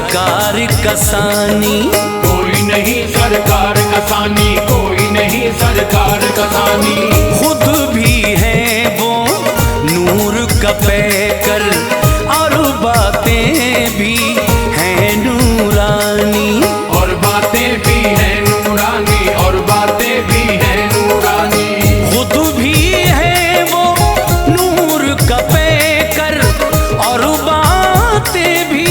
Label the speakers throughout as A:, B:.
A: सरकार कसानी,
B: कोई नहीं सरकार कसानी, कोई नहीं सरकार कसानी।
A: खुद भी है वो नूर का पैकर और बातें भी हैं नूरानी,
B: और बातें भी हैं नूरानी, और बातें भी हैं नूरानी।
A: खुद भी है वो नूर का पैकर और बातें भी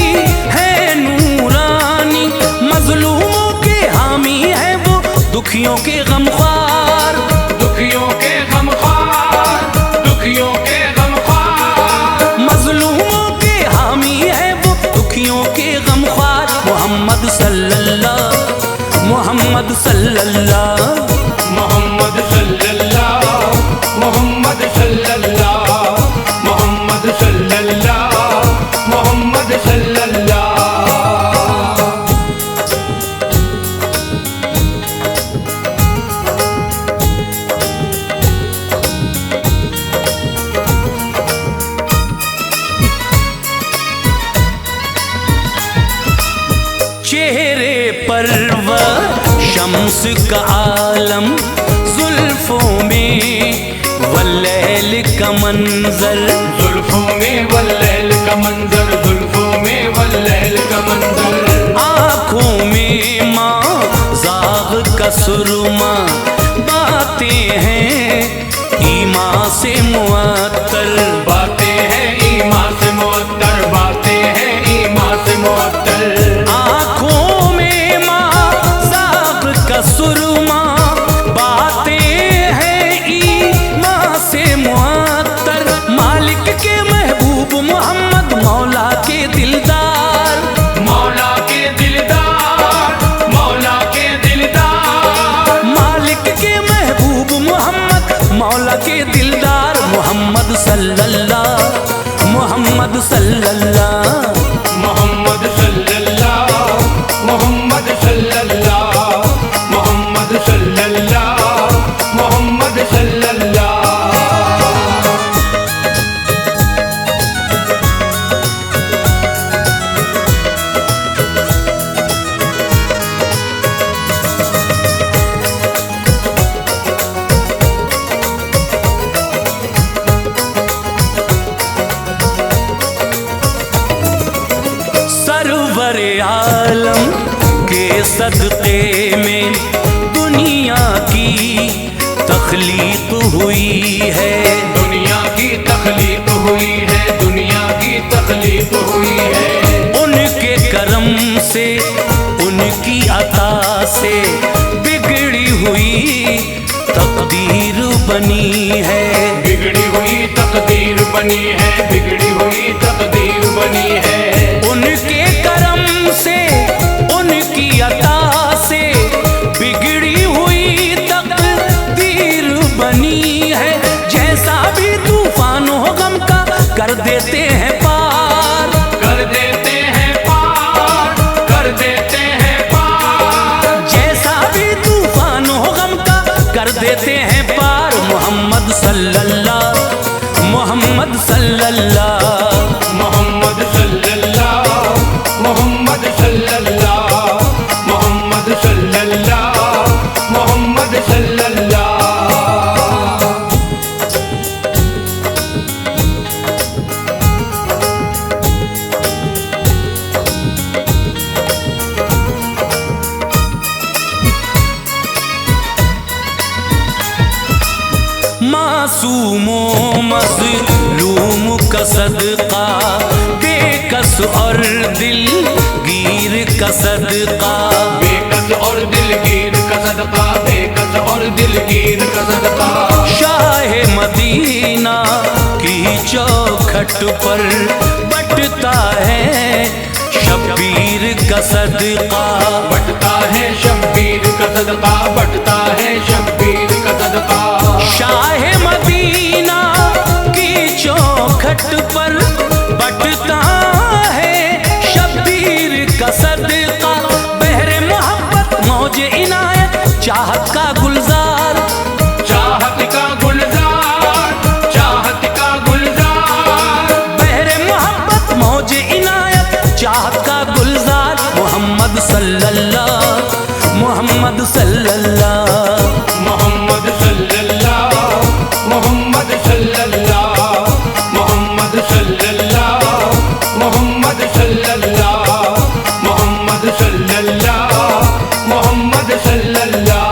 A: हैं नूरानी। मजलूमों के हामी है वो, दुखियों के गमख्वार,
B: दुखियों के गमख्वार, दुखियों के गमख्वार।
A: मजलूमों के हामी है वो, दुखियों के गमख्वार। मोहम्मद सल्लल्लाह, मोहम्मद सल्लल्लाह,
B: मोहम्मद सल्लल्लाह, मोहम्मद सल्लल्लाह, मोहम्मद सल्लल्लाह, मोहम्मद सल्लल्लाह।
A: चेहरे पर वो शम्स का आलम, जुल्फों में वल्लैल का मंजर,
B: जुल्फों में वल्लैल का मंजर, जुल्फों में वल्लैल का मंजर।
A: आँखों में माँ जाग का सुरमा, बातें हैं ईमान से मुअत्तर,
B: बातें हैं ईमान से मुअत्तर, बातें हैं ईमान से मुअत्तर।
A: आँखों में माँ जाग का सुरमा, बातें हैं ईमान से मुअत्तर। मालिक के महबूब मोहम्मद, मौला के दिलदार,
B: मौला के दिलदार, मौला के दिलदार।
A: मालिक के महबूब मोहम्मद, मौला के दिलदार। मोहम्मद सल्लल्लाह, मोहम्मद सल्लल्लाह,
B: मोहम्मद सल्लल्लाह, मोहम्मद सल्लल्लाह, मोहम्मद सल्लल्लाह, मोहम्मद सल्लल्लाह।
A: सरवर आलम के सदक़े में दुनिया की तख्लीक हुई है,
B: दुनिया की तख्लीक हुई है, दुनिया की तख्लीक हुई है।
A: उनके करम से, उनकी अता से बिगड़ी हुई तकदीर बनी है,
B: बिगड़ी हुई तकदीर बनी है, बिगड़ी हुई तकदीर बनी है।
A: उनके करम से, उनकी अता से बिगड़ी हुई तकदीर बनी है। जैसा भी तूफान हो गम का कर देते हैं पार,
B: कर देते हैं पार, कर देते हैं पार।
A: जैसा भी तूफान हो गम का कर देते हैं पार। मोहम्मद सल्लल्लाह, मोहम्मद सल्लल्लाह,
B: मोहम्मद सल्लल्लाह, मोहम्मद सल्लल्लाह, मोहम्मद सल्लल्लाह, मोहम्मद सल्लल्लाह।
A: मासूमों मज़लूम का सदका, बेकस और दिलगीर का सदका,
B: बेकस और दिलगीर का सदका, बेकस और दिलगीर का सदका।
A: शाह मदीना की चौखट पर बटता है शब्बीर का सदका,
B: बटता है शब्बीर का सदका, बटता है शब्बीर का सदका।
A: शाह मदीना की चौखट पर बटता है शब्बीर का सदका। बहरे मोहब्बत मौजे इनायत, चाहत का गुलजार,
B: चाहत का गुलजार, चाहत का गुलजार।
A: बहरे मोहब्बत मौजे इनायत, चाहत का गुलजार। सल्लल्लाह मोहम्मद सल्लल्लाह
B: मोहम्मद सल्लल्लाह मोहम्मद सल्लल्लाह मोहम्मद सल्लल्लाह मोहम्मद सल्लल्लाह मोहम्मद सल्लल्लाह मोहम्मद सल्लल्लाह।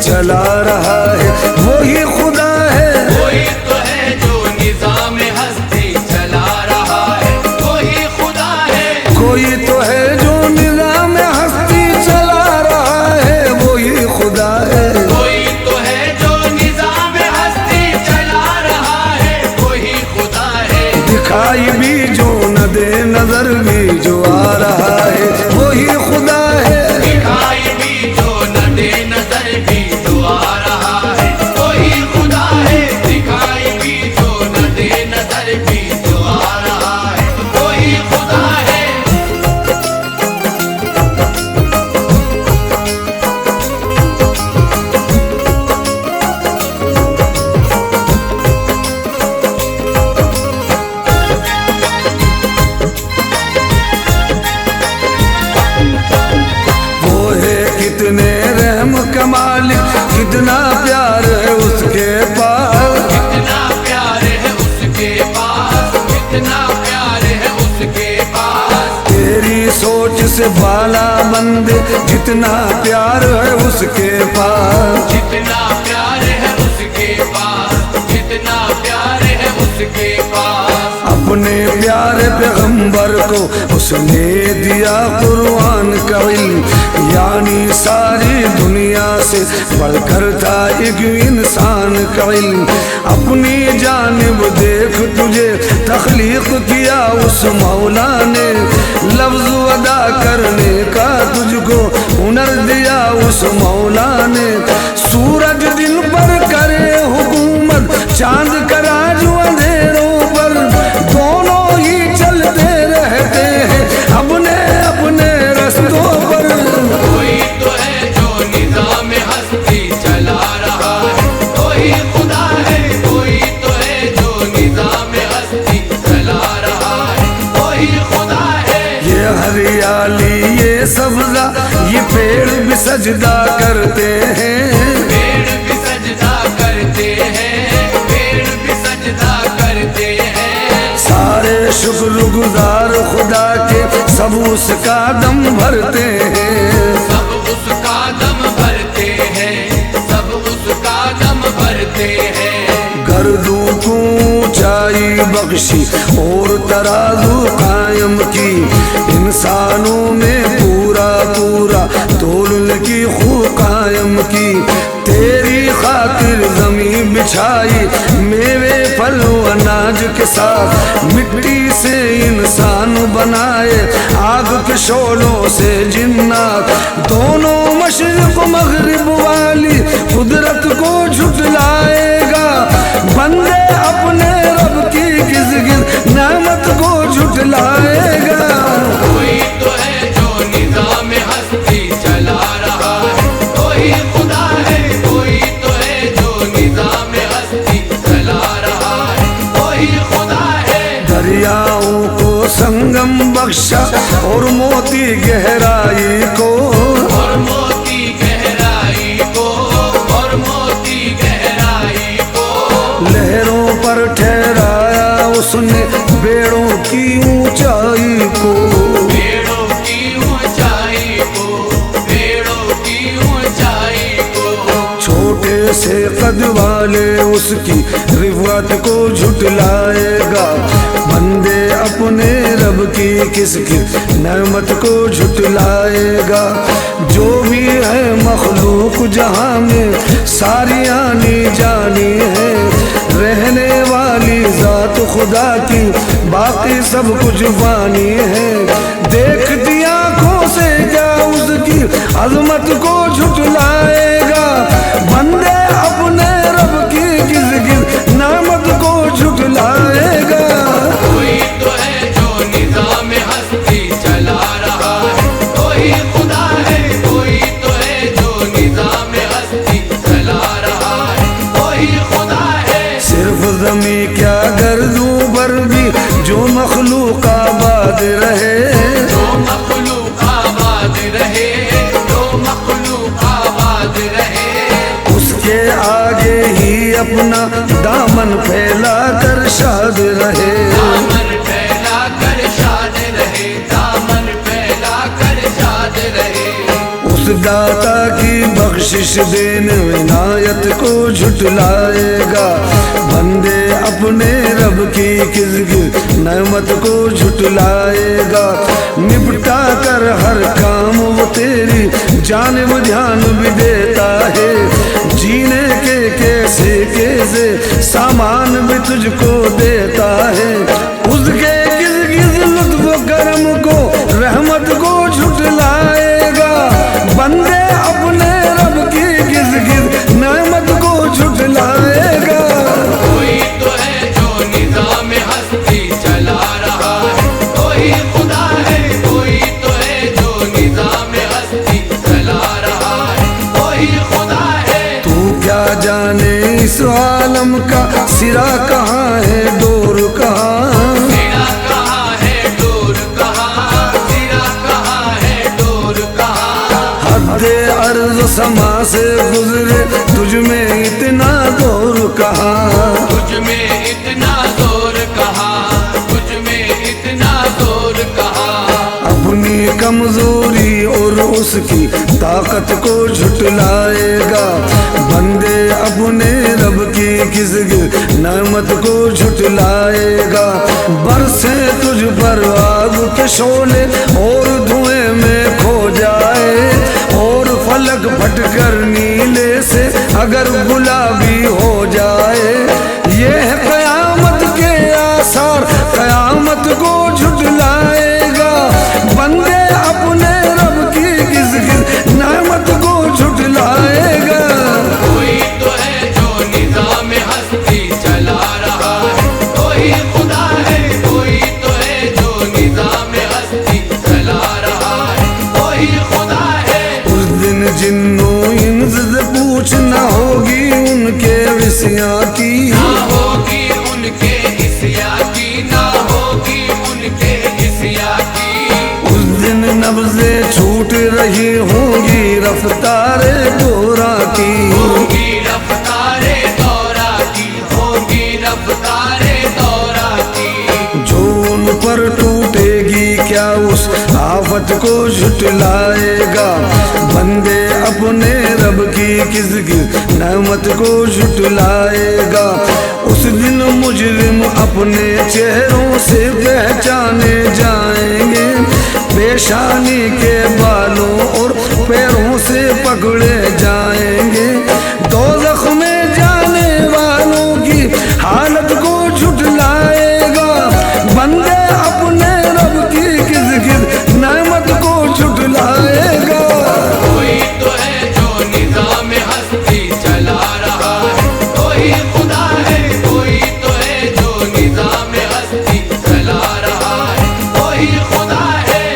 C: चला रहा है वही खुदा है,
B: कोई तो है जो निजाम हस्ती चला रहा है वही खुदा है,
C: कोई तो है जो निजाम हस्ती चला रहा है वही खुदा है,
B: कोई तो है जो निजाम हस्ती चला रहा है वही खुदा है।
C: दिखाई भी जो न दे नजर भी जो आ रहा है वही खुदा है,
B: दिखाई भी जो न दे नजर भी जो आ रहा है वही खुदा है, दिखाई भी जो न दे नजर भी जो आ रहा है वही खुदा है।
C: कितने रहम का मालिक कितना प्यार है उसके पास,
B: कितना प्यार है उसके पास, कितना प्यार है उसके पास।
C: तेरी सोच से बाला बंदे जितना प्यार है उसके पास,
B: जितना प्यार है उसके पास, जितना प्यार है उसके पास।
C: अपने प्यारे पैगंबर को उसने दिया कुरान का इल्म, यानी सारी दुनिया से बढ़कर था एक इंसान का इल्म। अपनी जानिब देख तुझे तख्लीक किया उस मौला ने, लफ्ज अदा करने का तुझको हुनर दिया उस मौला ने। सूरज दिन पर करे हुकूमत, चांद करा जो अंधेरों पर, दोनों ही चलते रहते हैं अपने अपने रस्तों पर।
B: कोई तो है जो निजाम हस्ती चला रहा है वही खुदा है, कोई तो है जो निजाम हस्ती चला रहा है वही खुदा है।
C: ये हरियाली ये सब्जा ये पेड़ भी सजदा करते हैं,
B: पेड़ भी सजदा करते हैं, पेड़ भी सजदा करते हैं।
C: सारे शुक्रगुजार खुदा के सब उसका दम भरते हैं,
B: सब उसका दम भरते हैं, सब उसका दम भरते हैं।
C: गर्दू को ऊंचाई बख्शी और तराजू कायम की, इंसानों में पूरा पूरा तोलन की खूब कायम की। तेरी खातिर जमीन बिछाई मेवे फल अनाज के साथ, मिट्टी से इंसान बनाए आग के शोलों से जिन्नात। दोनों मशरिक मगरिब वाली कुदरत को झुटलाएगा, बंदे अपने रब की किस किस नेमत को झुटलाएगा।
B: कोई तो है जो निजाम हस्ती चला रहा है वही खुदा है, कोई तो है जो निजाम हस्ती चला रहा है वही खुदा है।
C: दरियाओं को संगम बख्शा और मोती गहराई को,
B: और मोती गहराई को, और मोती गहराई को।
C: लहरों पर ठहराया उसने बेड़ों की ऊंचाई को,
B: पेड़ों की ऊंचाई को, पेड़ों की ऊंचाई को।
C: छोटे से कद वाले उसकी रिफ़त को झुटलाएगा, बंदे अपने रब की किसकी नेमत को झुटलाएगा। जो भी है मखलूक जहां में सारी आनी जानी है, रहने वाली खुदा की, बाकी सब कुछ फानी है। देख दिया आँखों से क्या उसकी अजमत को झुटलाएगा, बंदे अपने रब की किस किस नामत को झुटलाएगा।
B: कोई तो है जो निज़ाम हस्ती चला रहा है, कोई खुदा है, कोई तो है जो निज़ाम हस्ती चला रहा है, कोई खुदा है।
C: सिर्फ ज़मी क्या गर्दों पर भी जो मखलूक आबाद रहे,
B: जो मखलूक आबाद रहे, जो मखलूक आबाद रहे,
C: उसके आगे ही अपना दामन फैला कर शाद रहे।
B: दामन फैला कर शाद रहे, दामन फैला कर शाद रहे।
C: उस दाता की बख्शिश देने इनायत को झुटलाएगा, बंदे अपने रब की किस किस नेमत को झुटलाएगा। निपटा कर हर काम वो तेरी जानिब ध्यान भी देता है, जीने के कैसे कैसे सामान भी तुझको देता है। उसके किस किस लुत्फ करम को रहमत को झुटलाएगा, बंदे अपने रब की किस किस नेमत को झुटलाएगा।
B: कोई तो है जो निज़ाम हस्ती चला रहा है, कोई खुदा है, कोई तो है जो निज़ाम हस्ती चला रहा है, कोई खुदा है।
C: तू क्या जाने इस आलम का सिरा कहाँ है, डोर कहाँ।
B: सिरा कहाँ है, डोर कहाँ, सिरा कहाँ है, डोर कहाँ।
C: हद्दे अर्ज़ समा से गुजरे तुझ में इतना दौर कहाँ।
B: तुझ में इतना जोर कहाँ, तुझ में इतना जोर कहाँ।
C: अपनी कमजोरी और उसकी ताकत को झुटलाएगा, बंदे अपने रब की किस नेमत को झुटलाएगा। बरसे तुझ पर आग के शोले और धुएं में खो जाए, और फलक फटकर नीले से अगर गुलाबी हो जाए। ये है कयामत के आसार, कयामत को झुटलाएगा, बंदे अपने रब की किस किस नेमत को झुटलाएगा।
B: कोई तो है जो निज़ाम हस्ती चला रहा है, कोई खुदा है, कोई तो है जो निज़ाम हस्ती चला रहा है, कोई खुदा है।
C: उस दिन जिन्नों इंस से पूछना होगी उनके विषया की,
B: ना होगी उनके हिस्या की, ना होगी उनके हिस्या की।
C: उस दिन नब्ज़े छूट रही होंगी रफ्तारे दौरा की।
B: होगी रफ्तारे दौरा की, होगी रफ्तारे दौरा की।
C: जो उन पर टूटेगी क्या उस आफत को झुटलाएगा, बंदे अपने रब की किस किस नेमत को झुटलाएगा। उस दिन मुजरिम अपने चेहरों से पहचाने जाएंगे, पेशानी के बालों और पैरों से पकड़े जाएंगे। दोज़ख में जाने वालों की हालत को झुटलाएगा, बंदे अपने रब की किस किस नेमत को झुटलाएगा।
B: कोई तो है जो निज़ाम हस्ती चला रहा है, कोई खुदा है, कोई तो है जो निज़ाम हस्ती चला रहा है, कोई खुदा है।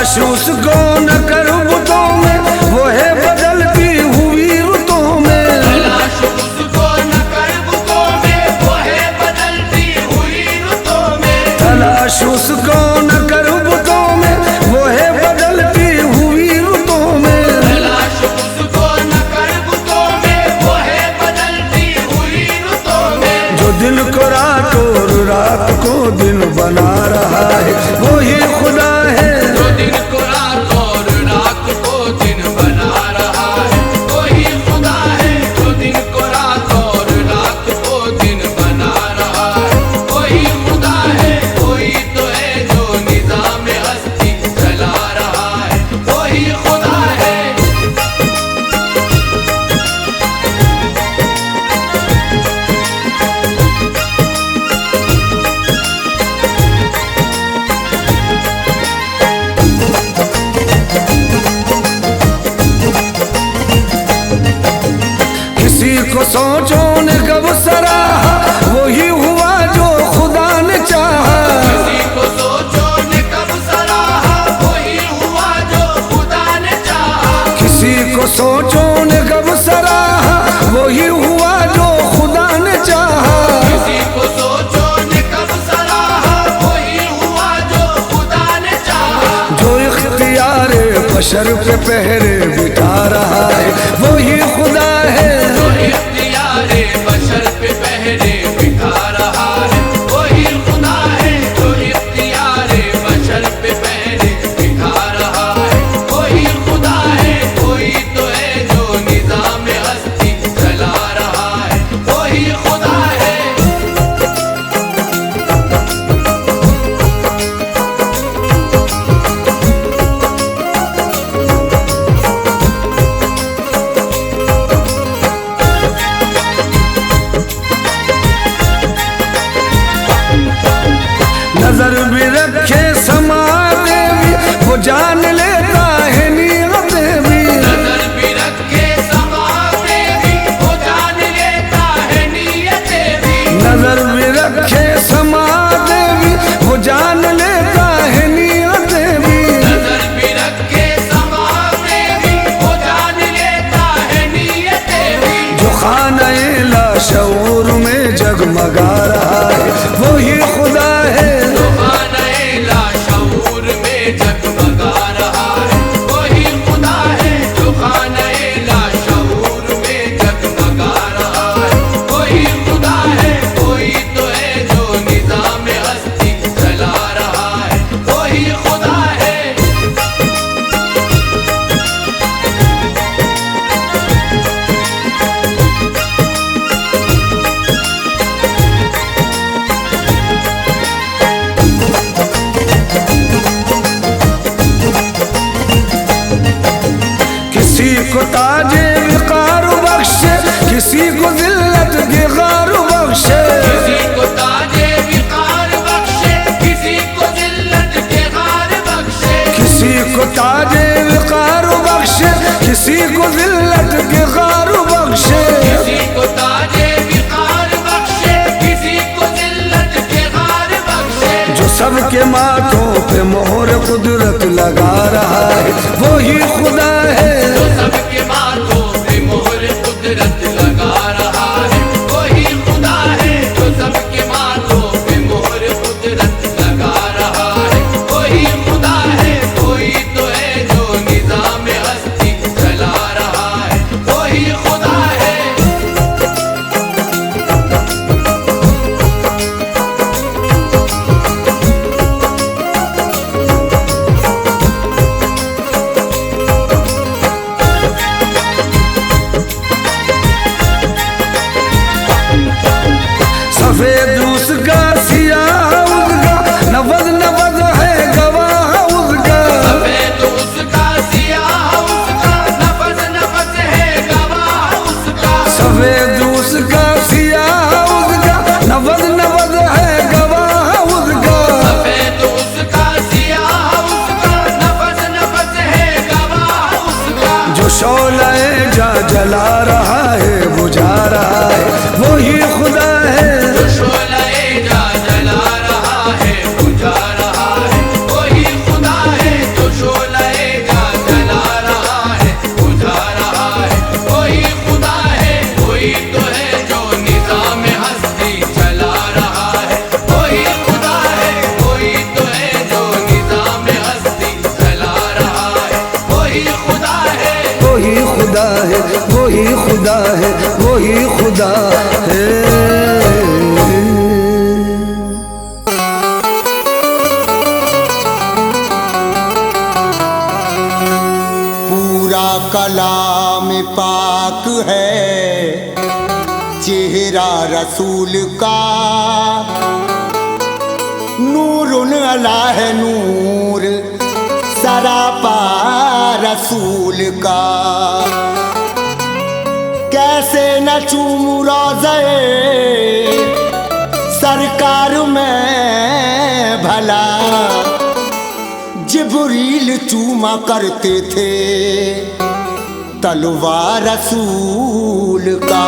C: तलाश उसको न कर बुतों में, वो है बदलती हुई रुतों में।
B: तलाश उसको न कर बुतों में, वो है बदलती हुई रुतों में।
C: तलाश उसको न कर बुतों में, वो है बदलती हुई रुतों में।
B: तलाश उसको न कर बुतों में, वो है बदलती हुई रुतों में।
C: जो दिन को रात और रात को दिन बना रहा है, वो ही खुदा है।
B: जो दिन को रात और रात को दिन बना रहा है, वही खुदा है। जो दिन को रात और रात को दिन बना रहा है, वही खुदा है। वही तो है जो निज़ाम हस्ती चला रहा है, वही खुदा है।
C: किसी को सोचो ने कब सराहा, वही हुआ जो खुदा ने चाहा।
B: किसी को सोचो ने कब सराहा, वही हुआ जो खुदा ने चाहा।
C: किसी को सोचो ने कब सराहा, वही हुआ जो खुदा ने चाहा।
B: किसी को सोचो ने कब सराहा, वही हुआ जो खुदा ने चाहा।
C: जो इख्तियार बशर पे पहरे बिठा रहा है, वही खुदा है।
B: जो इख्तियारे बशर पे पहरे बिठा रहा है, वही खुदा है। जो इख्तियारे बशर पे पहरे बिठा रहा है, वही खुदा है। वही तो है जो निज़ाम हस्ती चला रहा है, वही खुदा है।
C: नजर भी रखे समा देवी, वो जान लेता है नियतें भी।
B: नजर भी रखे समा देवी, वो जान लेता है नियतें भी।
C: नजर भी रखे समा देवी, वो जान लेता है नियतें भी।
B: नजर भी रखे समा देवी, वो जान लेता है नियतें भी।
C: जो खाने लाशऊर में जगमगा रहा है, वही खुदा है।
B: जो खाने लाशऊर में जगमगा रहा है, वही खुदा है। जो खाने लाशऊर में जगमगा रहा है, वही खुदा है। वही तो है जो निज़ाम हस्ती चला रहा है, वही खुदा है।
C: किसी को ताजे विकार बख्शे, किसी को जिल्लत के गार बख्शे।
B: किसी को ताजे विकार बख्शे, किसी को जिल्लत के गार बख्शे।
C: किसी को ताजे विकार बख्शे, किसी को जिल्लत के गार बख्शे।
B: किसी को ताजे विकार बख्शे, किसी को जिल्लत के गार बख्शे।
C: जो सबके माथों पे मोहर कुदरत लगा रहा है, वही खुदा है।
B: जो सबके माथों पे मोहर कुदरत लगा रहा है, वही खुदा है। जो सबके माथों पे मोहर कुदरत लगा रहा है, वही खुदा है। वही तो है जो निज़ाम हस्ती चला रहा है, वही खुदा है।
C: सफेद उसका सियाह उसका, नवद नवद है गवाह उसका।
B: सफेद उसका सियाह उसका, नफस नफस है गवाह उसका।
C: सफेद उसका सियाह उसका, नवद नवद है गवाह उसका।
B: सफेद उसका सियाह उसका, नफस नफस है गवाह उसका।
C: जो शौला जा जला रहा है, बुझा रहा है, वही खुदा है।
B: जो शोलाए जा जला रहा है, बुझा रहा है, वही खुदा है। जो
C: खुदा है, वही खुदा है।
D: पूरा कलाम पाक है, चेहरा रसूल का, नूरुन अला है नूर सरापा रसूल का। कैसे न चूमूं रोज़े सरकार में भला, जिब्रील चूमा करते थे तलवार रसूल का।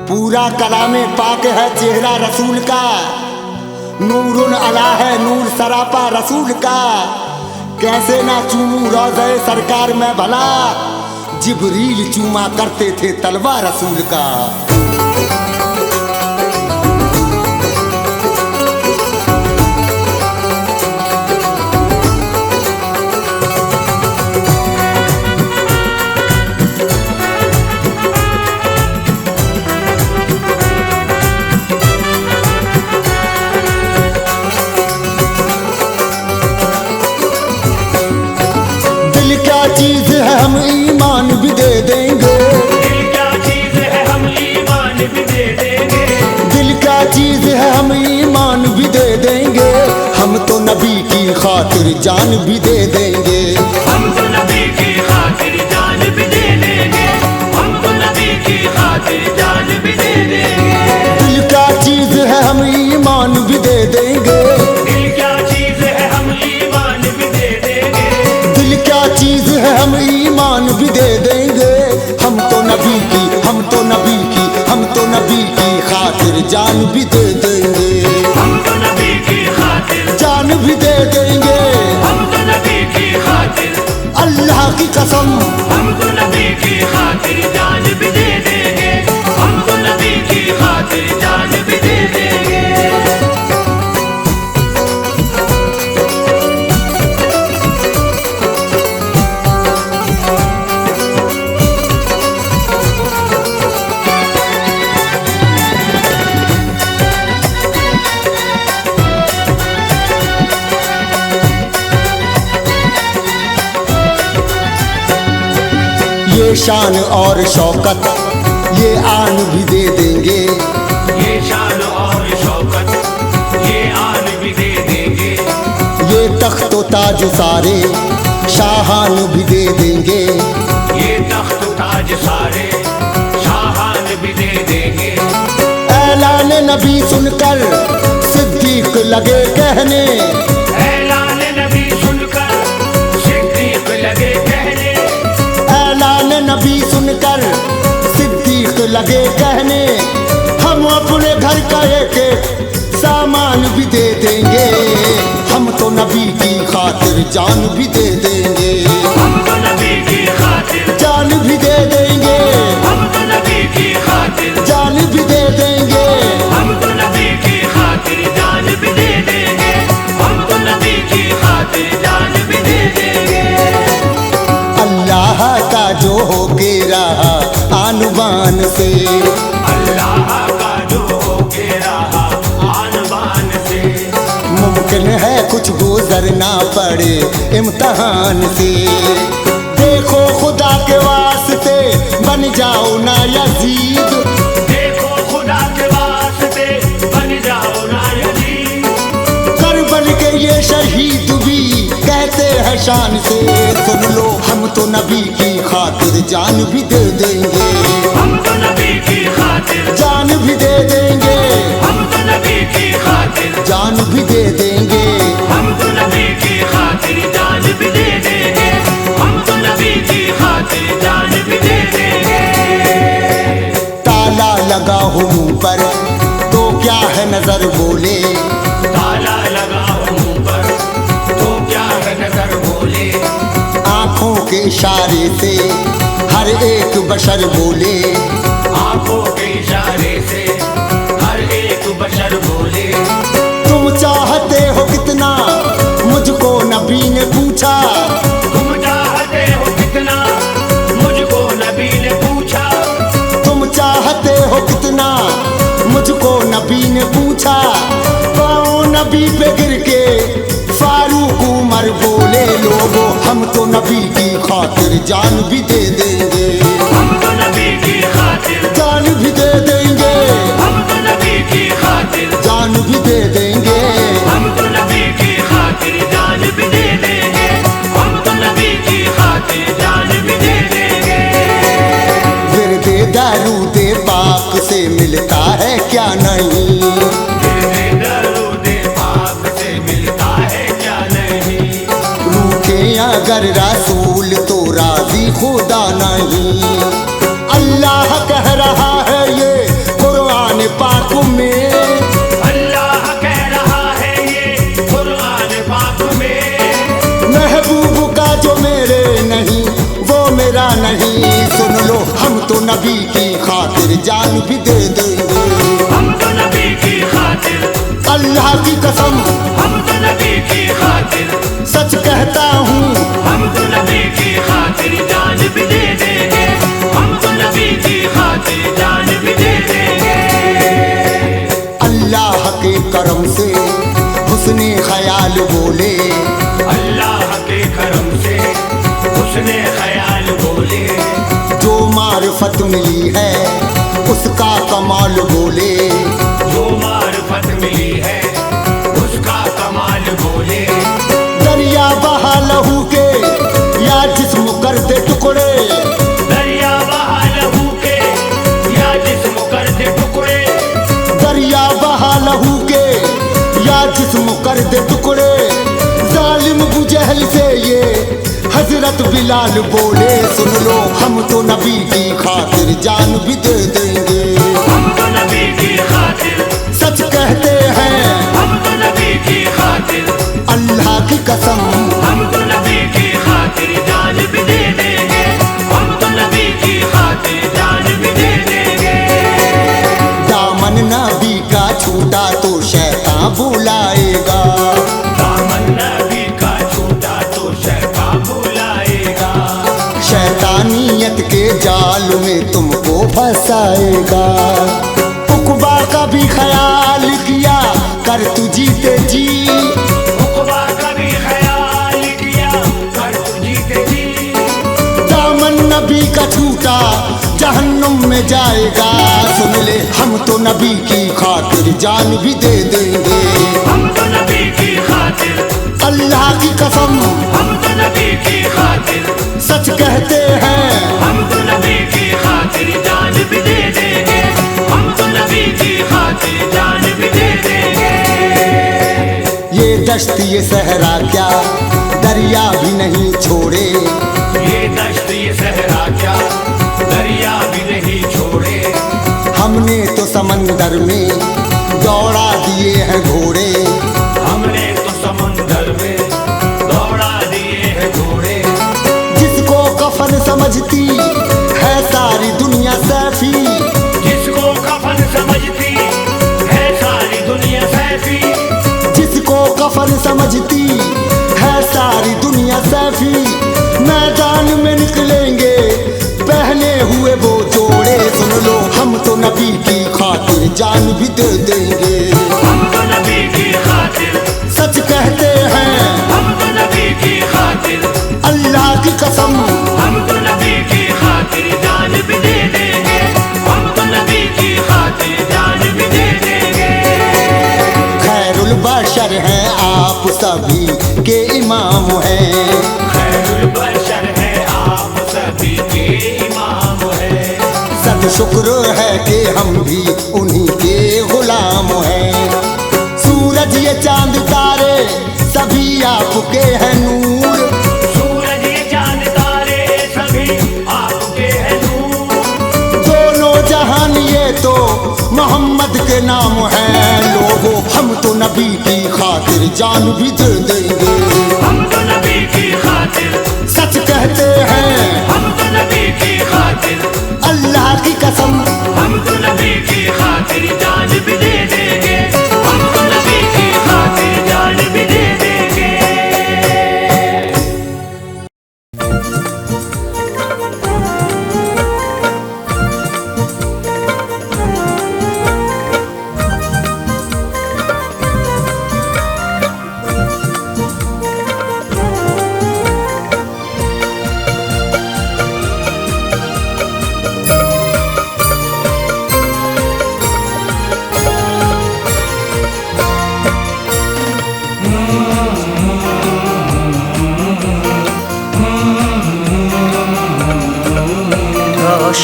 D: पूरा कलामे पाक है चेहरा रसूल का, नूरुन अला है नूर सरापा रसूल का। कैसे ना चूमूं रोज़े सरकार में भला, जिब्रील चूमा करते थे तलवार रसूल का। चीज है हम ईमान भी दे देंगे,
A: दिल क्या चीज है हम ईमान भी दे देंगे,
D: दिल क्या चीज है हम ईमान भी दे देंगे। हम तो नबी की खातिर जान भी दे देंगे,
A: हम तो नबी की खातिर जान भी दे देंगे, हम तो नबी की खातिर जान भी दे देंगे।
D: दिल क्या चीज है हम ईमान भी दे देंगे,
A: दिल क्या चीज है हम ईमान भी दे देंगे,
D: दिल क्या चीज है हम ईमान भी दे देंगे। हम तो नबी की, हम तो नबी की, हम तो नबी की खातिर जान भी दे देंगे,
A: हम तो नबी की खातिर
D: जान भी दे देंगे।
A: हम तो नबी की खातिर,
D: अल्लाह की कसम
A: हम तो नबी की खातिर जान भी दे देंगे, हम तो नबी की खातिर जान भी दे देंगे।
D: ये शान और शौकत ये आन भी दे देंगे,
A: ये शान और शौकत ये आन भी दे देंगे,
D: ये तख्त व ताज सारे शाहान भी दे देंगे,
A: ये तख्त ताज सारे शाहान भी दे देंगे।
D: ऐलान नबी सुनकर सिद्दीक लगे कहने,
A: ऐलान नबी सुनकर सिद्दीक लगे कहने,
D: ऐलान नबी सुनकर सिद्दीक लगे कहने। हम अपने घर का एक एक सामान भी दे देंगे, हम तो नबी की खातिर जान भी दे देंगे,
A: हम तो नबी की खातिर
D: जान भी दे देंगे,
A: हम तो नबी की खातिर
D: जान भी दे देंगे।
A: हम तो नबी की खातिर जान भी दे देंगे, हम तो नबी की खातिर जान भी दे देंगे।
D: अल्लाह का जो हो के रहा आन बान से,
A: अल्लाह का जो होके रहा आन बान से,
D: मुमकिन है कुछ गुजरना पड़े इम्तिहान से। देखो खुदा के वास्ते बन जाओ ना यजीद,
A: देखो खुदा के वास्ते बन जाओ ना यजीद,
D: करबल के ये शहीद भी कहते हैं शान से। सुन लो हम तो नबी की खातिर जान भी दे देंगे,
A: हम तो नबी की खातिर
D: जान भी दे देंगे,
A: हम तो नबी की खातिर
D: जान भी दे देंगे।
A: हम तो नबी की खातिर जान भी दे देंगे, हम तो नबी की खातिर जान भी दे देंगे।
D: ताला लगा हो मुंह पर तो क्या है नजर बोले,
A: ताला लगा हो मुंह पर तो क्या है नजर बोले,
D: आंखों के इशारे से हर एक बशर बोले,
A: आंखों के इशारे से हर एक बशर बोले।
D: तुम चाहते हो कितना मुझको नबी ने पूछा,
A: तुम चाहते हो कितना मुझको नबी
D: नबी पे गिर के फारूक उमर बोले लोगों हम तो नबी की खातिर जान भी दे देंगे,
A: हम तो नबी की खातिर
D: जान भी दे देंगे,
A: हम तो नबी की खातिर
D: जान भी दे देंगे,
A: हम तो नबी की खातिर जान भी दे देंगे, हम तो नबी की खातिर जान भी दे देंगे।
D: विरदे दरूदे पाक से मिलता है क्या नहीं,
A: तेरे दरूदे पाक से मिलता है क्या नहीं,
D: रूठे अगर रसूल तो राजी खुदा नहीं। अल्लाह कह रहा है ये कुरान पाक में,
A: अल्लाह कह रहा है ये कुरान पाक में,
D: महबूब का जो मेरे नहीं वो मेरा नहीं। सुन लो हम तो नबी की खातिर जान भी दे देंगे,
A: हम तो नबी की खातिर
D: अल्लाह की कसम
A: हम तो नबी की खातिर
D: सच कहता हूँ,
A: हम तो नबी की खातिर जान भी दे देंगे, हम तो नबी की खातिर जान भी दे देंगे।
D: अल्लाह के करम से हुस्ने ख्याल बोले,
A: अल्लाह के करम से उसने ख्याल बोले,
D: जो मार्फत मिली है उसका कमाल बोले,
A: जो मार्फत मिली है उसका कमाल बोले,
D: दरिया बहा लहू के या जिस्म कर दे टुकड़े,
A: दरिया बहा लहू के या जिस्म कर दे टुकड़े,
D: दरिया बहा लहू के या जिस्म कर दे टुकड़े। जालिम बुजहल से ये हजरत बिलाल बोले, सुन लो हम तो नबी की खातिर जान भी दे देंगे,
A: हम तो नबी की खातिर
D: सच कहते हैं
A: हम तो नबी की खातिर
D: अल्लाह की कसम।
A: हम तो नबी की खातिर जान भी दे देंगे, हम तो नबी की खातिर जान भी दे देंगे।
D: दामन नबी का छूटा तो शैतान बुलाएगा,
A: दामन नबी का छूटा तो शैतान बुलाएगा,
D: शैतानियत के जाल में तुमको फंसाएगा। उकबा का भी ख्याल किया कर तू जीते जी,
A: उकबा का भी ख्याल किया कर तू जीते जी,
D: दामन नबी का छूटा जहन्नुम में जाएगा। सुन ले हम तो नबी की खातिर जान भी दे देंगे,
A: हम तो नबी की खातिर
D: अल्लाह की कसम
A: हम तो नबी की खातिर
D: सच कहते हैं।
A: हम तो नबी की खातिर जान भी दे देंगे, हम तो नबी की खातिर जान भी दे देंगे।
D: ये दश्त ये सहरा क्या दरिया भी नहीं छोड़े,
A: ये दश्त ये सहरा क्या दरिया भी नहीं छोड़े,
D: हमने तो समंदर में दौड़ा दिए हैं घोड़े,
A: हमने तो समुंदर में दौड़ा दिए हैं घोड़े,
D: जिसको कफन समझती है सारी दुनिया सैफी,
A: जिसको कफन समझती है सारी दुनिया सैफी,
D: जिसको कफन समझती है सारी दुनिया सैफी। मैदान में निकलेंगे पहने हुए वो जोड़े, सुन लो हम तो नबी की खातिर जान भी दे देंगे,
A: हम तो नबी की खातिर
D: सच कहते हैं
A: हम तो नबी की खातिर
D: अल्लाह की कसम।
A: हम तो नबी की खातिर जान भी दे देंगे, हम तो नबी की खातिर जान भी दे देंगे।
D: खैरुल बशर हैं आप सभी के इमाम हैं,
A: खैरुल बशर है आप सभी के इमाम है,
D: सद शुक्र है कि हम भी उन्हीं के गुलाम हैं। सूरज ये चांद तारे सभी आपके हैं नूर,
A: सूरज ये चांद तारे सभी आपके हैं नूर,
D: दोनों जहान ये तो मोहम्मद के नाम हैं। लोगों हम तो नबी की खातिर जान भी दे देंगे,
A: हम तो नबी की खातिर
D: सच कहते हैं
A: हम तो नबी की खातिर
D: अल्लाह की कसम।
A: हम तो नबी की खातिर जान भी दे देंगे, हम तो नबी की खातिर जान भी दे देंगे।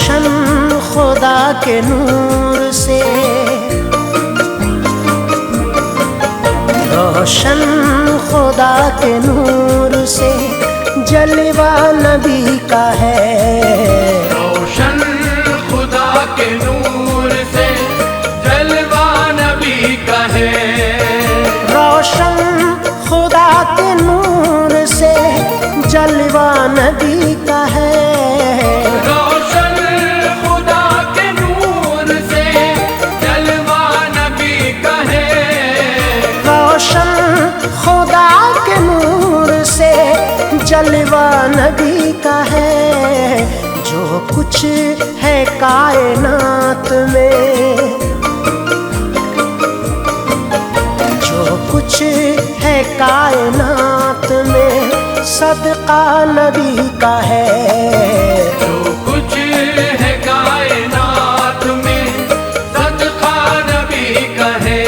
E: रोशन खुदा के नूर से, रोशन खुदा के नूर से जलवा नबी का है।
B: रोशन खुदा के नूर से जलवा नबी का है।
E: रोशन खुदा के नूर से जलवा नबी का है।
B: रोशन खुदा के नूर से जलवा नबी का है।
E: रोशन खुदा के नूर से जलवा नबी का है। जो कुछ है कायनात में, जो कुछ है कायनात में सदका नबी का है।
B: जो कुछ है कायनात में सदका नबी का है।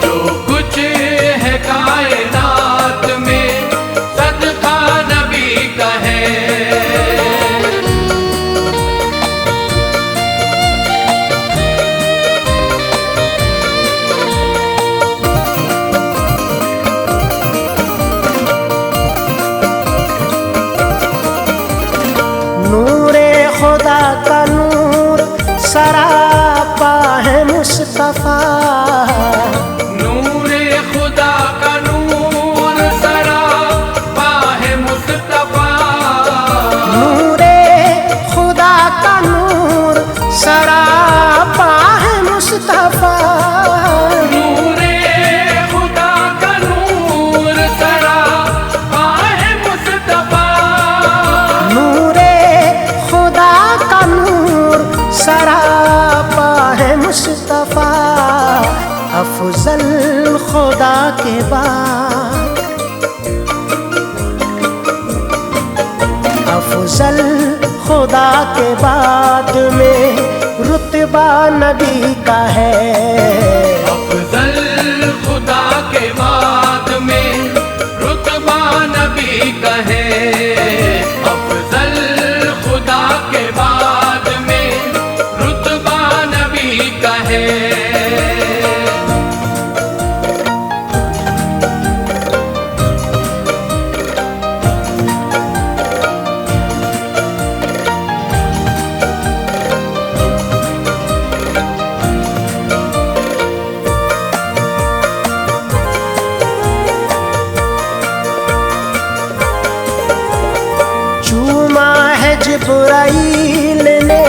B: जो कुछ है कायनात में सदका नबी का है।
E: नूरे खुदा का नूर सरापा है मुस्तफा।
B: नूरे खुदा का नूर सरापा है मुस्तफा।
E: नूरे खुदा का नूर सरापा है मुस्तफा।
B: नूरे खुदा का नूर सरापा है मुस्तफा।
E: नूरे खुदा का नूर सरापा है मुस्तफा। अफजल खुदा के बाद, अफजल खुदा के बाद में रुतबा नबी का है।
B: अफजल खुदा के बाद में रुतबा नबी का है। अफजल खुदा के बाद में रुतबा नबी का है।
E: चूमा है जिब्राइल ने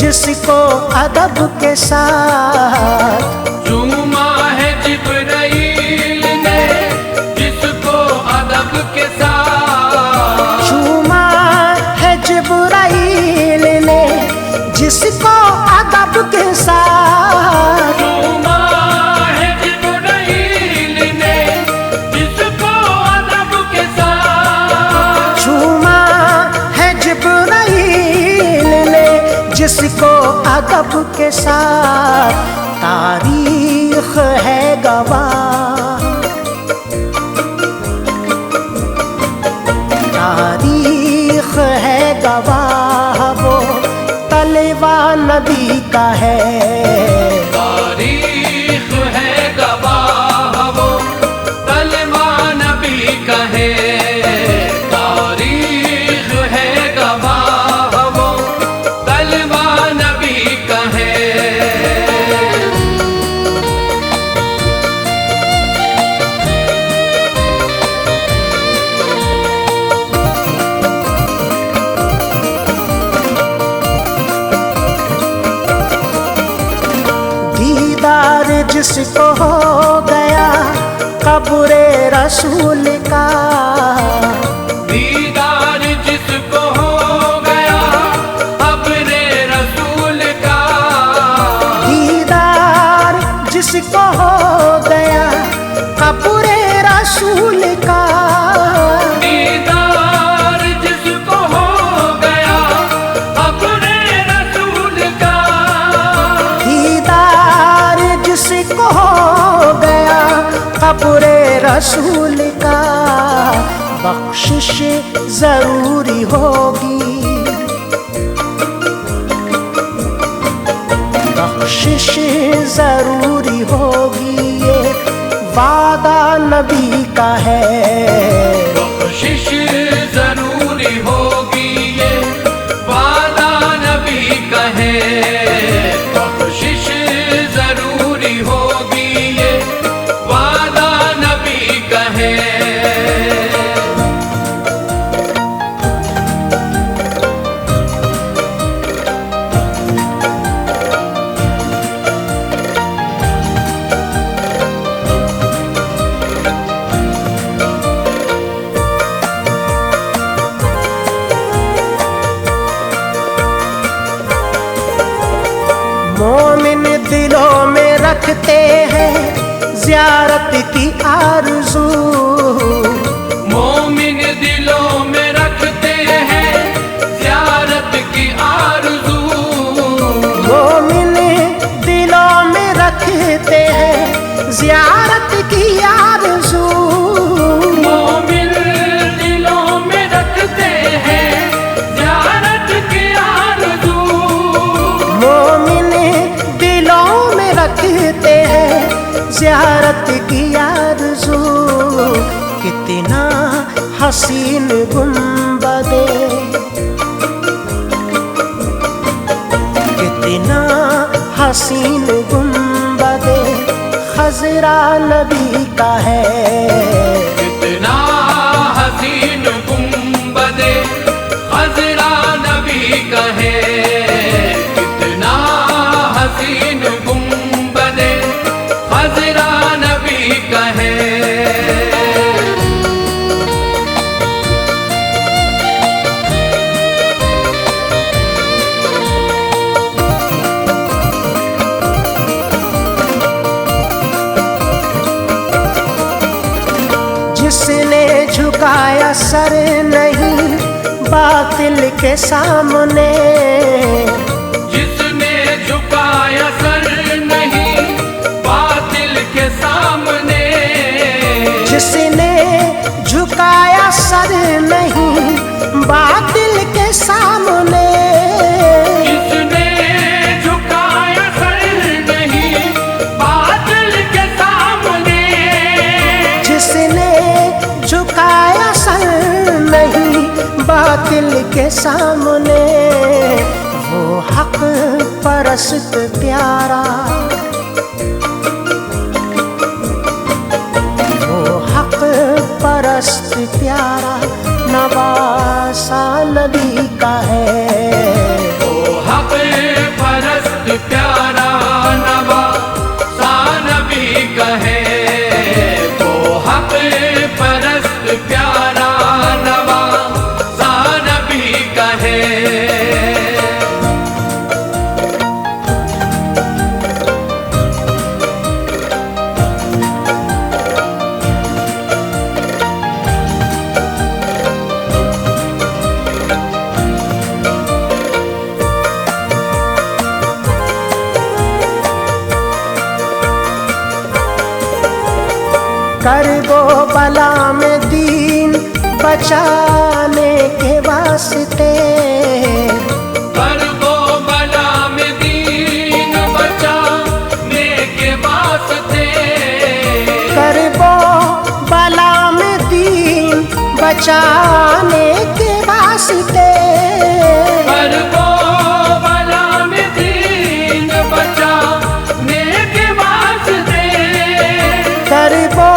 E: जिसको अदब के साथ।
B: चूमा है जिब्राइल ने जिसको अदब के साथ।
E: चूमा है जिब्राइल ने जिसको अदब के साथ।
B: चूमा है जिब्राइल ने जिसको अदब के साथ।
E: चूमा है जिब्राइल ने जिसको अदब के साथ। तारीख है गवाह, तारीख है गवाह वो तलवा नबी का है।
B: तारीख है गवाह वो तलवा नबी का है। तारीख है गवाह वो तलवा नबी का है।
E: दीदार जिसको हो गया कब्रे रसूल का।
B: दीदार जिसको हो गया अपने रसूल का।
E: दीदार जिसको हो गया कब्रे रसूल का।
B: दीदार जिसको हो गया अपने रसूल का।
E: दीदार जिसको हो गया कब्रे रसूल का। बख्शिश जरूरी होगी, बख्शिश जरूरी होगी, ये वादा नबी का है।
B: बख्शिश जरूरी होगी, ये वादा नबी का है। बख्शिश जरूरी होगी, ये वादा नबी का है।
E: मोमिन दिलों में रखते हैं ज़ियारत की आरज़ू।
B: मोमिन दिलों में रखते हैं ज़ियारत की आरज़ू।
E: मोमिन दिलों में रखते हैं ज़ियारत की आरज़ू।
B: मोमिन दिलों में रखते हैं ज़ियारत की आरज़ू।
E: मोमिन दिलों में रखते हैं ज़ियारत की आरज़ू। कितना हसीन गुंबदे, कितना हसीन गुंबदे खज़रा नबी का है।
B: कितना हसीन गुंबदे खज़रा नबी का है। कितना हसीन गुंबदे खज़रा नबी का है।
E: जिसने झुकाया सर नहीं बातिल के सामने,
B: जिसने झुकाया सर नहीं बातिल के सामने।
E: जिसने झुकाया सर नहीं बातिल के सामने।
B: जिसने झुकाया सर नहीं बातिल के सामने।
E: जिसने झुकाया सर नहीं बातिल के सामने, वो हक परस्त प्यारा, वो हक परस्त प्यारा नवासा नबी का है।
B: ओ हक परस्त प्यारा नवासा नबी का है। ओ हक परस्त प्यारा नवासा नबी का है।
E: कर दो बला में दीन बचाने के वास्ते।
B: कर दो बला में दीन बचाने के वास्ते।
E: कर दो बला में दीन बचाने के वास्ते।
B: कर दो बला में दीन बचाने के वास्ते।
E: कर दो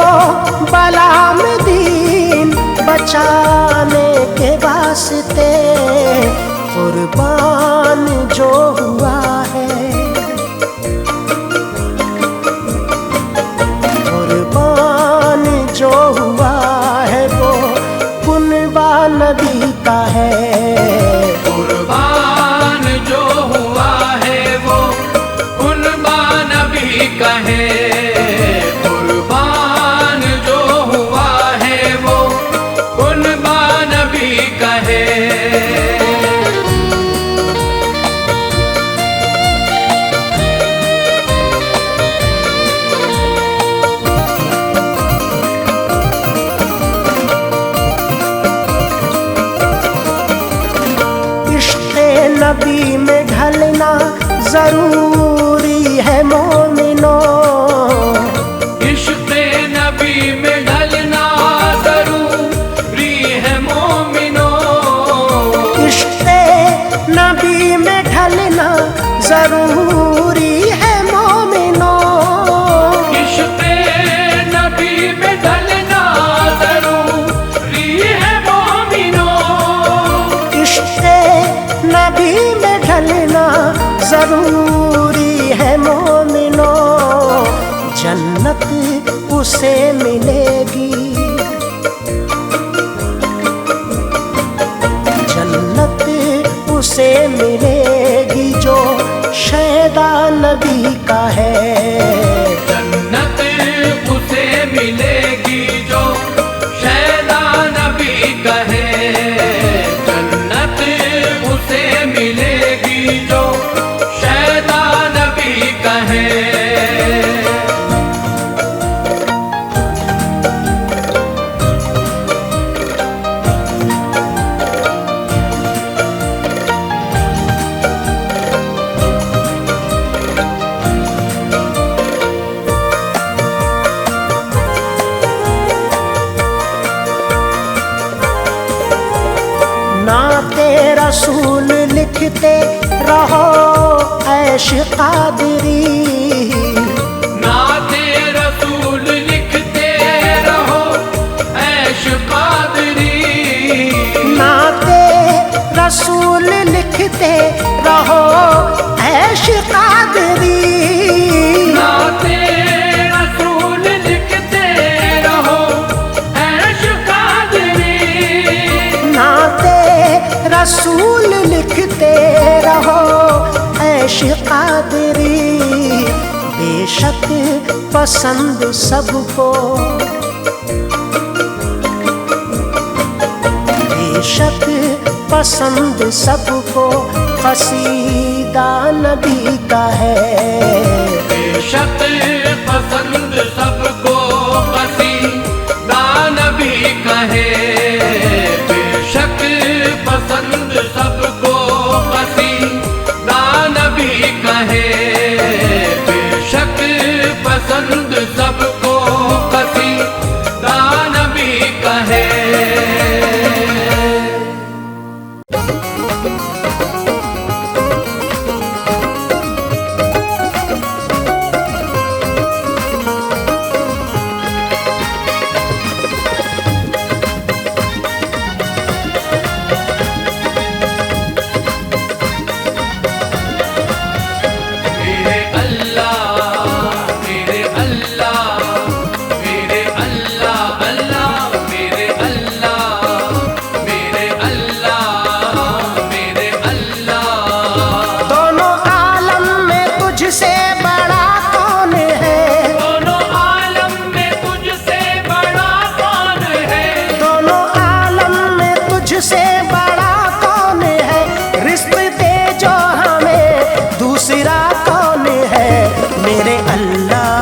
E: बला में दीन बचाने के वास्ते। कुर्बान जो हुआ है, कुर्बान जो हुआ है वो कुनबा नबी का है।
B: कुर्बान जो हुआ है वो कुनबा नबी का है। कुर्बान जो हुआ है वो कुनबा नबी का है।
E: इश्क़ नबी में ढलना जरूरी मिलेगी जो शैदा नबी का है।
B: जन्नत उसे मिलेगी जो शैदा नबी का है। जन्नत उसे मिलेगी जो शैदा नबी का है।
E: नाते रसूल लिखते रहो ऐश कादरी।
B: नाते रसूल लिखते रहो ऐश कादरी।
E: नाते रसूल लिखते रहो ऐश कादरी।
B: नाते रसूल लिखते रहो ऐश कादरी।
E: नाते रसूल लिखते रहो ऐश कादरी। बेशक पसंद सबको, बेशक पसंद सबको कसीदा नबी का है।
B: बेशक पसंद सबको कसीदा नबी का है। बेशक पसंद सबको कसीदा नबी का है। बेशक पसंद सबको कसीदा नबी का है। मेरे अल्लाह मेरे अल्लाह मेरे अल्लाह अल्लाह मेरे अल्लाह मेरे अल्लाह मेरे अल्लाह।
E: दोनों आलम में तुझसे बड़ा कौन है?
B: दोनों आलम में तुझसे बड़ा कौन है?
E: दोनों आलम में तुझसे बड़ा कौन है? रिस्क दे जो हमें दूसरा कौन है? मेरे अल्लाह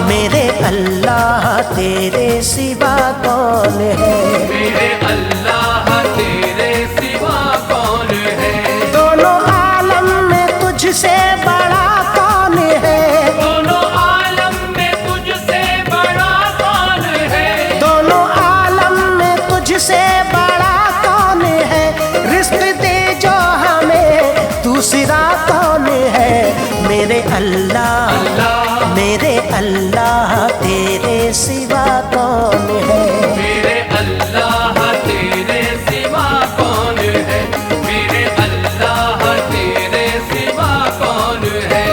E: मेरे अल्लाह तेरे सिवा कौन है?
B: मेरे अल्लाह तेरे सिवा कौन है?
E: दोनों आलम में तुझसे बड़ा कौन है?
B: दोनों आलम में तुझसे बड़ा कौन है?
E: दोनों आलम में तुझसे बड़ा कौन है? रिस्क दे जो हमें दूसरा कौन है? मेरे अल्लाह मेरे अल्लाह तेरे सिवा कौन है?
B: मेरे अल्लाह तेरे सिवा कौन है? मेरे अल्लाह तेरे सिवा कौन है?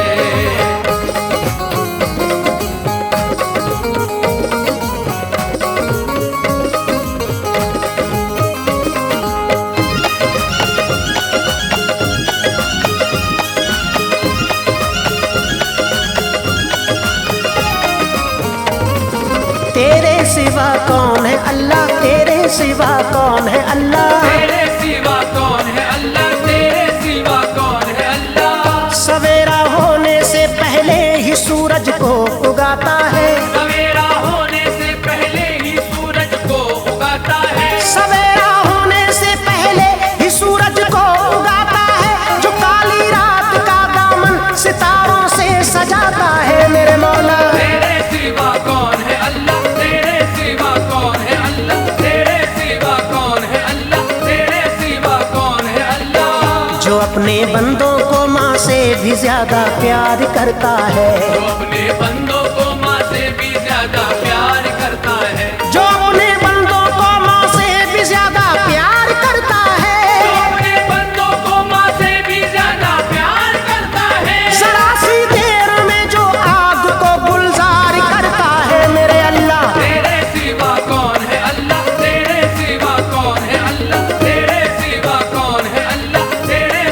E: तेरे सिवा कौन है अल्लाह? तेरे सिवा कौन है अल्लाह?
B: तेरे सिवा कौन है अल्लाह? तेरे सिवा कौन है अल्लाह?
E: सवेरा होने से पहले ही सूरज को उगाता है।
B: सवेरा होने से पहले ही सूरज को उगाता है।
E: सवेरा होने से पहले ही सूरज को उगाता है। जो काली रात का दामन सितारों से सजाता है। मेरे मौला
B: तेरे सिवा कौन है अल्लाह? तेरे सिवा कौन है अल्लाह? तेरे सिवा कौन है अल्लाह? तेरे सिवा कौन है अल्लाह?
E: जो अपने बंदों को माँ से भी ज्यादा प्यार करता है।
B: जो अपने बंदों को माँ से भी ज्यादा प्यार करता है।
E: जो अपने बंदों को माँ से भी ज्यादा प्यार करता है।
B: जो अपने बंदों को माँ से भी ज्यादा प्यार करता है।
E: जरा सी देर में जो आग को गुलजार करता है। मेरे अल्लाह
B: तेरे सिवा कौन है अल्लाह? तेरे सिवा कौन है अल्लाह? तेरे सिवा कौन है अल्लाह? तेरे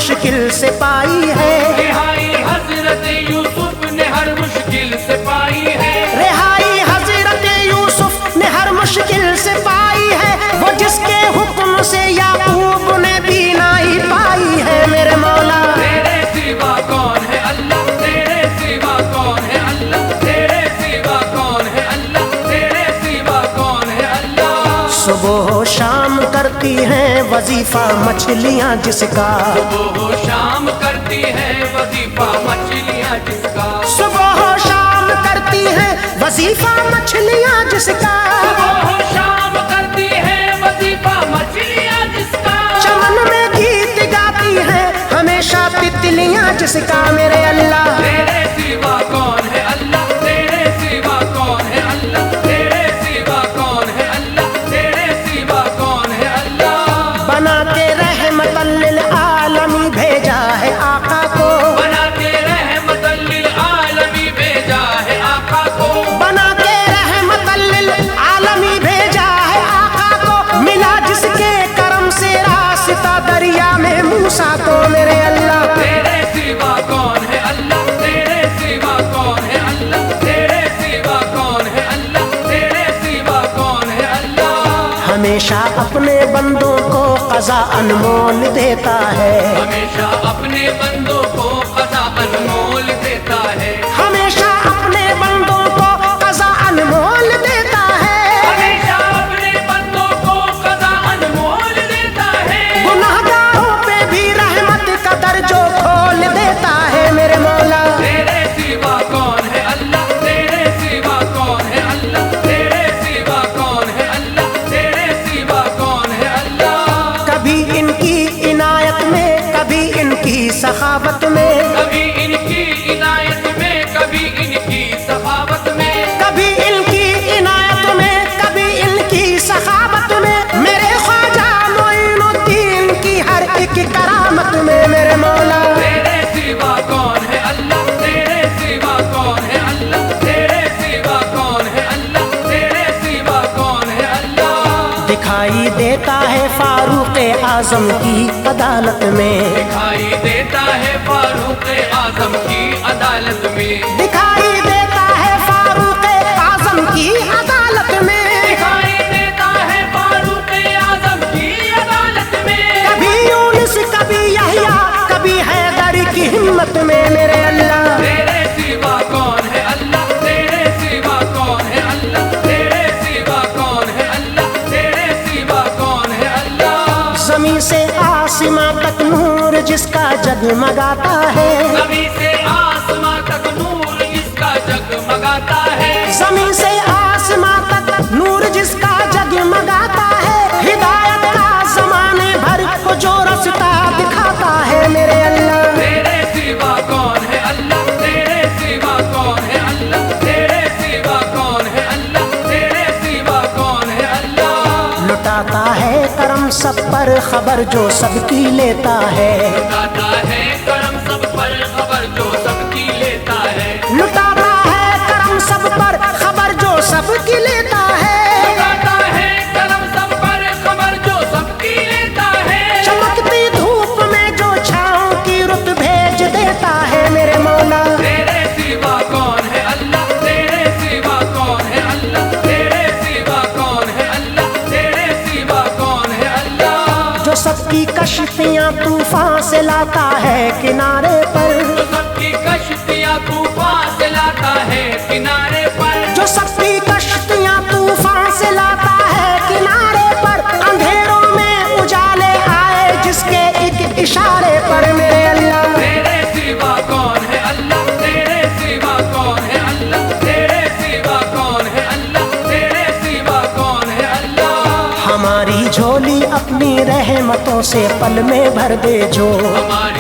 E: मुश्किल से पाई है।
B: रिहाई हजरत यूसुफ ने हर मुश्किल से पाई है।
E: रिहाई हजरत यूसुफ ने हर मुश्किल से पाई है। वो जिसके हुक्म से याकूब ने भी नहीं पाई है मेरे मौला।
B: तेरे सिवा कौन है अल्लाह, तेरे सिवा कौन है अल्लाह, तेरे सिवा कौन है अल्लाह, तेरे सिवा कौन है अल्लाह।
E: सुबह शाम करती हैं वजीफा मछलियाँ जिसका,
B: सुबह शाम करती है वजीफा मछलियाँ जिसका,
E: सुबह शाम करती हैं वजीफा मछलियाँ जिसका,
B: सुबह शाम करती है वजीफा मछलियाँ जिसका।
E: चमन में गीत गाती हैं हमेशा तितलियाँ जिसका मेरे अल्लाह।
B: तेरे सिवा कौन है अल्लाह, तेरे सिवा कौन है अल्लाह, तेरे सिवा कौन है अल्लाह, तेरे सिवा कौन है अल्लाह।
E: बना के रहमतल लिल आलमी भेजा है आका को,
B: बना के रहमतल लिल आलमी भेजा है आका को,
E: बना के रहमतल लिल आलमी भेजा है आका को। मिला जिसके करम से रास्ता दरिया में मूसा को मेरे अल्लाह।
B: तेरे सिवा कौन है अल्लाह, तेरे सिवा कौन है अल्लाह, तेरे सिवा कौन है अल्लाह, तेरे सिवा कौन है अल्लाह।
E: हमेशा अपने बंदों को क़ज़ा अनमोल देता है,
B: हमेशा अपने बंदों को क़ज़ा अनमोल देता है,
E: हमेशा अपने बंदों को क़ज़ा अनमोल देता है।
B: हमेशा अपने बंदों को क़ज़ा अनमोल देता है।
E: गुनाहगारों पे भी रहमत का दरजो खोल देता है मेरे मौला।
B: तेरे सिवा कौन है अल्लाह, तेरे सिवा कौन है अल्लाह, तेरे सिवा कौन है अल्लाह, तेरे सिवा कौन है अल्लाह।
E: कभी इनकी इनायत में कभी इनकी सखावत में,
B: कभी इनकी इनायत में कभी इनकी सखावत में,
E: कभी इनकी इनायत में कभी इनकी सखावत में, मेरे ख्वाजा मोइनुद्दीन की हर एक करामत में मेरे मौला।
B: तेरे सिवा कौन है अल्लाह, तेरे सिवा कौन है अल्लाह, तेरे सिवा कौन है अल्लाह, तेरे सिवा कौन है अल्लाह।
E: दिखाई देता है फारूक आजम की अदालत में,
B: दिखाई देता है फारूक आजम की अदालत में,
E: दिखाई देता है फारूक आजम की अदालत में।
B: दिखाई देता है फारूक आजम की अदालत में।
E: कभी यूनुस कभी यहया कभी हैदर की हिम्मत में मेरे अल्लाह।
B: तेरे सिवा कौन है अल्लाह, तेरे सिवा कौन है अल्लाह, तेरे सिवा कौन है अल्लाह, तेरे सिवा कौन है अल्लाह।
E: जमीन से आसमां तक नूर जिसका जगमगाता है,
B: जमीन से आसमां तक नूर जिसका जगमगाता है,
E: जमीन से आसमां तक नूर जिसका जगमगाता है। हिदायत का जमाने भर को जो रास्ता दिखाता है मेरे अल्लाह।
B: तेरे सिवा कौन है अल्लाह, तेरे सिवा कौन है अल्लाह, तेरे सिवा कौन है अल्लाह, तेरे सिवा कौन है अल्लाह।
E: लुटाता है करम सब पर खबर जो सबकी लेता है,
B: लुटाता है करम सब पर खबर जो सबकी लेता है,
E: लुटाता है करम सब पर खबर जो सबकी लेता है।
B: लुटाता है करम सब पर खबर जो सबकी लेता है।
E: चमकती धूप में जो छाँव की रुत भेज देता है मेरे मौला।
B: तेरे सिवा कौन है अल्लाह, तेरे सिवा कौन है अल्लाह, तेरे सिवा कौन है अल्लाह, तेरे सिवा कौन है अल्लाह।
E: जो सबकी कश्तियाँ तूफान से लाता है किनारे पर,
B: जो सबकी कश्तियाँ तूफान से लाता है किनारे पर,
E: जो सबकी कश्तियाँ तूफान से लाता है किनारे पर। अंधेरों में उजाले आए जिसके एक इशारे पर मेरे अल्लाह।
B: तेरे सिवा कौन है अल्लाह, तेरे सिवा कौन है अल्लाह, तेरे सिवा कौन है अल्लाह, तेरे सिवा कौन है अल्लाह।
E: हमारी झोली अपनी रहमतों से पल में भर दे जो,
B: हमारी